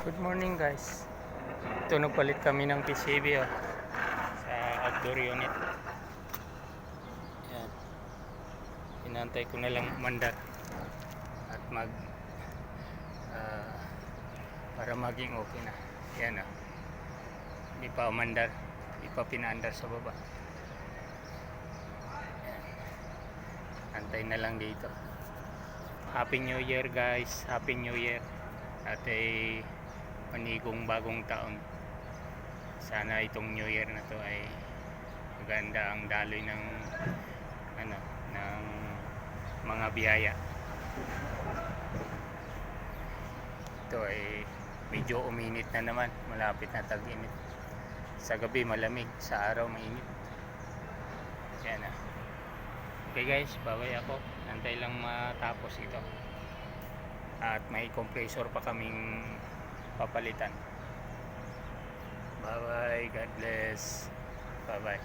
Good morning guys. Ito nagpalit kami ng PCB sa outdoor unit. Yan. Inantay ko na lang umandar at ah, para maging okay na. Yan Hindi pa umandar. Hindi pa pinaandar sa baba. Yan. Antay na lang dito. Happy New Year guys. Happy New Year. At panigong bagong taon. Sana itong New Year na to ay maganda ang daloy ng ng mga biyaya. Ito ay medyo uminit na naman, malapit na tag-init. Sa gabi malamig, sa araw mainit. Yan Okay guys, babay ako. Antay lang matapos ito. At may compressor pa kaming papalitan. Bye bye, God bless. Bye bye.